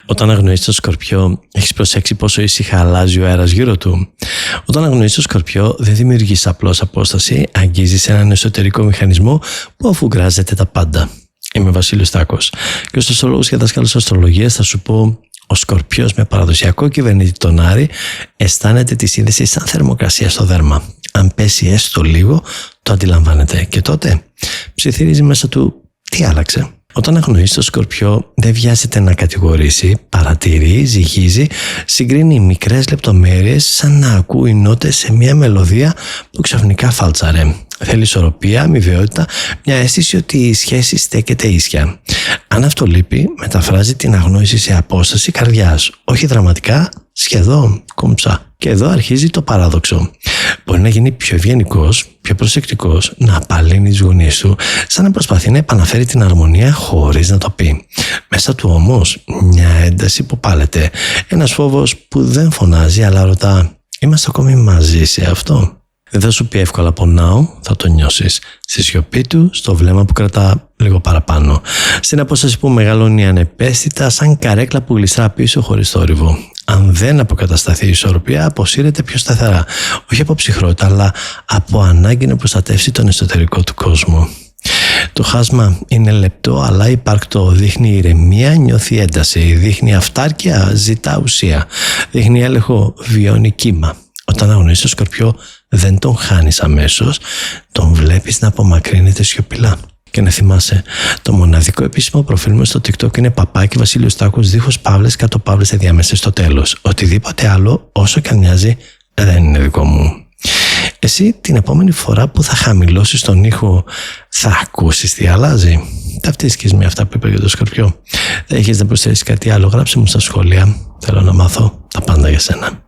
Όταν αγνοείς το Σκορπιό, έχεις προσέξει πόσο ήσυχα αλλάζει ο αέρας γύρω του. Όταν αγνοείς το Σκορπιό, δεν δημιουργείς απλώς απόσταση, αγγίζεις έναν εσωτερικό μηχανισμό που αφουγκράζεται τα πάντα. Είμαι ο Βασίλειος Στάκος και ως αστρολόγος και δάσκαλος αστρολογίας θα σου πω: ο Σκορπιός με παραδοσιακό κυβερνήτη τον Άρη αισθάνεται τη σύνδεση σαν θερμοκρασία στο δέρμα. Αν πέσει έστω λίγο, το αντιλαμβάνεται και τότε ψιθυρίζει μέσα του τι άλλαξε. Όταν αγνοείς το Σκορπιό, δεν βιάζεται να κατηγορήσει, παρατηρεί, ζυγίζει, συγκρίνει μικρές λεπτομέρειες σαν να ακούει νότες σε μια μελωδία που ξαφνικά φάλτσαρε. Θέλει ισορροπία, αμοιβαιότητα, μια αίσθηση ότι η σχέση στέκεται ίσια. Αν αυτό λείπει, μεταφράζει την αγνόηση σε απόσταση καρδιάς. Όχι δραματικά, σχεδόν κομψά. Και εδώ αρχίζει το παράδοξο. Μπορεί να γίνει πιο ευγενικός, πιο προσεκτικός, να απαλύνει τις γωνίες του, σαν να προσπαθεί να επαναφέρει την αρμονία χωρίς να το πει. Μέσα του όμως μια ένταση που πάλεται. Ένας φόβος που δεν φωνάζει, αλλά ρωτά: είμαστε ακόμη μαζί σε αυτό? Δεν θα σου πει εύκολα πονάω, θα το νιώσεις. Στη σιωπή του, στο βλέμμα που κρατά λίγο παραπάνω. Στην απόσταση που μεγαλώνει ανεπαίσθητα, σαν καρέκλα που γλιστρά πίσω χωρίς θόρυβο. Αν δεν αποκατασταθεί η ισορροπία, αποσύρεται πιο σταθερά. Όχι από ψυχρότητα, αλλά από ανάγκη να προστατεύσει τον εσωτερικό του κόσμο. Το χάσμα είναι λεπτό αλλά υπαρκτό. Δείχνει ηρεμία, νιώθει ένταση. Δείχνει αυτάρκεια, ζητά ουσία. Δείχνει έλεγχο, βιώνει κύμα. Όταν αγνοείς το Σκορπιό, δεν τον χάνεις αμέσως, τον βλέπεις να απομακρύνεται σιωπηλά. Και να θυμάσαι, το μοναδικό επίσημο προφίλ μου στο TikTok είναι παπάκι Βασίλειος Στάκος, δίχως παύλες, κάτω παύλες, διαμέσεις στο τέλος. Οτιδήποτε άλλο, όσο και αν μοιάζει, δεν είναι δικό μου. Εσύ την επόμενη φορά που θα χαμηλώσεις τον ήχο, θα ακούσεις τι αλλάζει? Ταυτίστηκες με αυτά που είπα για το Σκορπιό? Δεν έχεις να προσθέσεις κάτι άλλο? Γράψε μου στα σχόλια. Θέλω να μάθω τα πάντα για σένα.